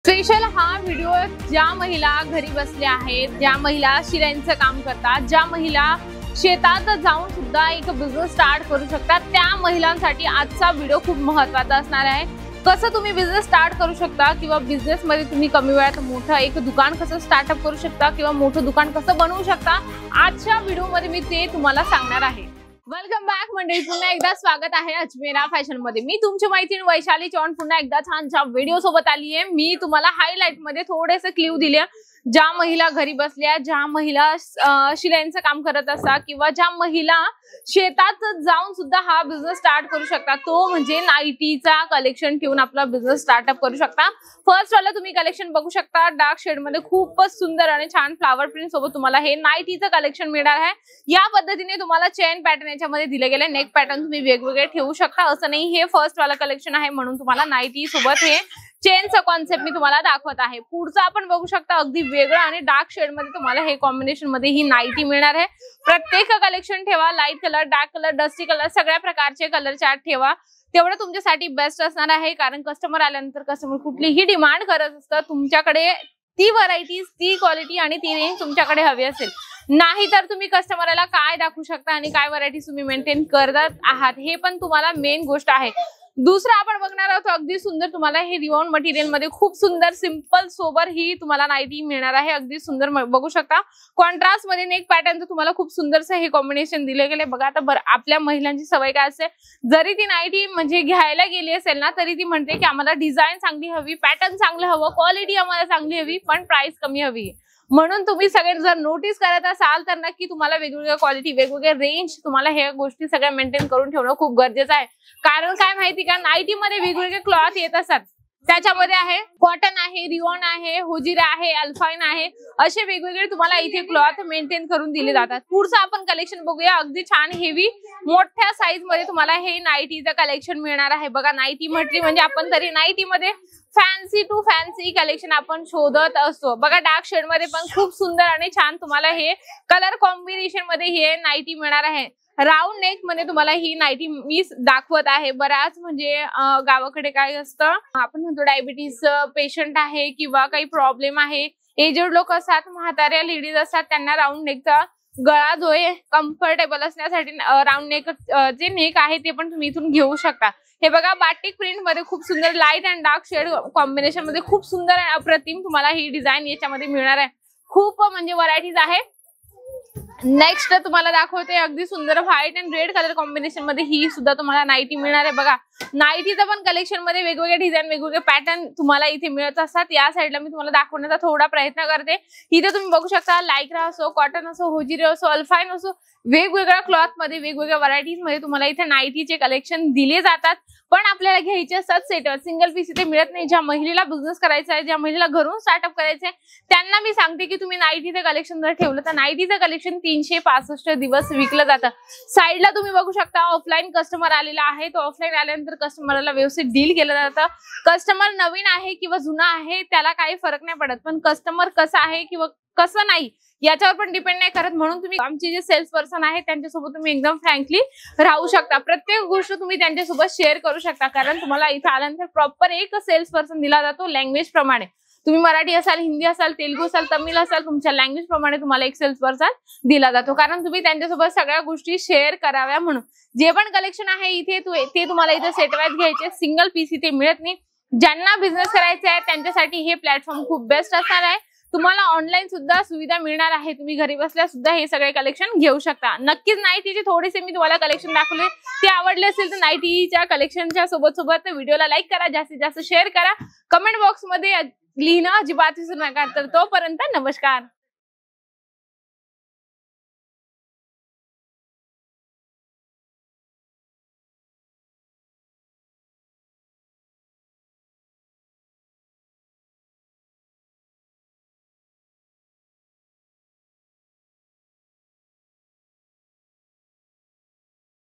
Special हा video ज्या महिला घरी बसल्या आहेत, ज्या महिला शिलाईचं काम करतात, ज्या महिला शेतात जाऊन सुद्धा एक बिझनेस स्टार्ट करू शकतात, त्या महिलांसाठी आजचा व्हिडिओ खूप महत्त्वाचा असणार आहे। कसं तुम्ही बिझनेस स्टार्ट करू शकता किंवा बिझनेस मध्ये तुम्ही कमी वेळात मोठं एक दुकान कसं स्टार्टअप करू शकता किंवा मोठं दुकान कसं बनवू शकता, आजच्या व्हिडिओ मध्ये मी ते तुम्हाला सांगणार आहे। वेलकम बॅक मंडळी, पुन्हा एकदा स्वागत आहे अजमेरा फॅशन मध्ये। मी तुमची मैत्रीण वैशाली चौहान पुन्हा एकदा छानशा व्हिडिओ सोबत आली आहे। मी तुम्हाला हायलाइट मध्ये थोडेसे क्ल्यू दिले, ज्या महिला घरी बसल्या, ज्या महिला शिलाईचं काम करत असतात किंवा ज्या महिला शेतात जाऊन सुद्धा हा बिझनेस स्टार्ट करू शकतात, तो म्हणजे नाईटीचा कलेक्शन ठेवून आपला बिझनेस स्टार्टअप करू शकता। फर्स्ट वाला तुम्ही कलेक्शन बघू शकता, डार्क शेड मध्ये खूपच सुंदर आणि छान फ्लावर प्रिंट सोबत तुम्हाला हे नाईटीचं कलेक्शन मिळणार आहे। या पद्धतीने तुम्हाला चेन पॅटर्न याच्यामध्ये दिले गेले, नेक पॅटर्न तुम्ही वेगवेगळे ठेवू शकता, असं नाही हे फर्स्ट वाला कलेक्शन आहे म्हणून तुम्हाला नाईटी सोबत हे चेनचा कॉन्सेप्ट मी तुम्हाला दाखवत आहे। पुढचा आपण बघू शकता, अगदी वेगळं आणि डार्क शेड मध्ये तुम्हाला हे कॉम्बिनेशन मध्ये ही नाईटी मिळणार आहे। प्रत्येक कलेक्शन ठेवा, light colour, dark colour, dusty colour, सगळ्या प्रकारचे कलर चार्ट ठेवा, तेवढं तुमच्यासाठी बेस्ट असणार आहे। कारण कस्टमर आल्यानंतर कस्टमर कुठलीही डिमांड करत असतं, तुमच्याकडे ती व्हरायटीज, ती क्वालिटी आणि ती रेंज तुमच्याकडे हवी असेल, नाही तर तुम्ही कस्टमरला काय दाखवू शकता आणि काय व्हरायटीज तुम्ही मेंटेन करत आहात हे पण तुम्हाला मेन गोष्ट आहे। दुसरा आपण बघणार आहोत, अगदी सुंदर तुम्हाला हे रिवॉन मटेरियल मध्ये खूप सुंदर सिंपल सोबर ही तुम्हाला नाईटी मिळणार आहे। अगदी सुंदर बघू शकता, कॉन्ट्रास्ट मध्ये नेक पॅटर्नचं तुम्हाला खूप सुंदरसं हे कॉम्बिनेशन दिले गेले। बघा आता आपल्या महिलांची सवय काय असते, जरी ती नाईटी म्हणजे घ्यायला गेली असेल ना तरी ती म्हणते की आम्हाला डिझाईन चांगली हवी, पॅटर्न चांगलं हवं, क्वालिटी आम्हाला चांगली हवी, पण प्राइस कमी हवी। म्हणून तुम्ही सगळे जर नोटीस करत असाल तर नक्की तुम्हाला वेगवेगळ्या क्वालिटी, वेगवेगळे रेंज, तुम्हाला ह्या गोष्टी सगळ्या मेंटेन करून ठेवणं खूप गरजेचं आहे। कारण काय माहिती का, नाईटी मध्ये वेगवेगळे क्लॉथ येत असतात, त्याच्यामध्ये आहे कॉटन आहे, रिओन आहे, हुजिरा आहे, अल्फाइन आहे, असे वेगवेगळे तुम्हाला इथे क्लॉथ मेंटेन करून दिले जातात। पुढचं आपण कलेक्शन बघूया, अगदी छान हेवी मोठ्या साईज मध्ये तुम्हाला हे नाईटीचं कलेक्शन मिळणार आहे। बघा नाईटी म्हटली म्हणजे आपण तरी नाईटी मध्ये फॅन्सी टू फॅन्सी कलेक्शन आपण शोधत असतो। बघा डार्क शेड मध्ये पण खूप सुंदर आणि छान तुम्हाला हे कलर कॉम्बिनेशन मध्ये हे नाईटी मिळणार आहे। राऊंड नेक मध्ये तुम्हाला ही नाईटी मी दाखवत आहे। बऱ्याच म्हणजे गावाकडे काय असतं, आपण म्हणतो डायबिटीज पेशंट आहे किंवा काही प्रॉब्लेम आहे, एजेड लोक असतात, म्हाताऱ्या लेडीज असतात, त्यांना राऊंड नेकचा गळा जो आहे कम्फर्टेबल असण्यासाठी राऊंड नेक जे नेक आहे ते पण तुम्ही इथून घेऊ शकता। हे बघा बाटिक प्रिंट मध्ये खूप सुंदर light and dark shade combination मध्ये खूप सुंदर आणि अप्रतिम तुम्हाला ही डिझाईन याच्यामध्ये मिळणार आहे। खूप म्हणजे व्हरायटीज आहे। नेक्स्ट तुम्हाला दाखवते, अगदी सुंदर white and red colour combination मध्ये ही सुद्धा तुम्हाला नाईटी मिळणार आहे। बघा नाईटीचं पण कलेक्शन मध्ये वेगवेगळे डिझाईन, वेगवेगळे पॅटर्न तुम्हाला इथे मिळत असतात। या साईडला मी तुम्हाला दाखवण्याचा थोडा प्रयत्न करते। इथे तुम्ही बघू शकता, लायक्रा असो, कॉटन असो, होजिरी असो, अल्फाइन असो, वेगवेगळ्या क्लॉथ मध्ये, वेगवेगळ्या व्हरायटीज मध्ये तुम्हाला इथे नाईटीचे कलेक्शन दिले जातात। पण आपल्याला घ्यायचे असतात सेट, सिंगल पीस इथे मिळत नाही। ज्या महिलेला बिझनेस करायचा आहे, ज्या महिलेला घरून स्टार्टअप करायचं आहे, त्यांना मी सांगते की तुम्ही नाईटीचं कलेक्शन जर ठेवलं तर नाईटीचं कलेक्शन 365 दिवस विकलं जातं। साईडला तुम्ही बघू शकता, ऑफलाईन कस्टमर आलेला आहे, तो ऑफलाईन आल्यानंतर कस्टमरला व्यवस्थित डील केलं जातं। कस्टमर नवीन आहे किंवा जुना आहे त्याला काही फरक नाही पडत, पण कस्टमर कसा आहे किंवा कसं नाही याच्यावर पण डिपेंड नाही करत। म्हणून तुम्ही आमचे जे सेल्स पर्सन आहेत त्यांच्यासोबत तुम्ही एकदम फ्रँकली राहू शकता, प्रत्येक गोष्ट तुम्ही त्यांच्यासोबत शेअर करू शकता। कारण तुम्हाला इथे आल्यानंतर प्रॉपर एक सेल्स पर्सन दिला जातो लँग्वेज प्रमाणे। तुम्ही मराठी असाल, हिंदी असाल, तेलुगू असाल, तमिळ असाल, तुमच्या लँग्वेज प्रमाणे तुम्हाला एक सेल्स पर्सन दिला जातो, कारण तुम्ही त्यांच्यासोबत सगळ्या गोष्टी शेअर कराव्या म्हणून। जे पण कलेक्शन आहे इथे ते तुम्हाला इथे सेट वाईज घ्यायचे, सिंगल पीस इथे मिळत नाही। ज्यांना बिझनेस करायचा आहे त्यांच्यासाठी हे प्लॅटफॉर्म खूप बेस्ट असणार आहे। तुम्हाला ऑनलाईन सुद्धा सुविधा मिळणार आहे, तुम्ही घरी बसल्या सुद्धा हे सगळे कलेक्शन घेऊ शकता। नक्कीच नाईटीचे थोडेसे मी तुम्हाला कलेक्शन दाखवले, ते आवडले असेल तर नाईटीच्या कलेक्शनच्या सोबत व्हिडिओला लाईक करा, जास्तीत जास्त शेअर करा, कमेंट बॉक्स मध्ये लिहिणं अजिबात विसरू नका। तर तोपर्यंत नमस्कार।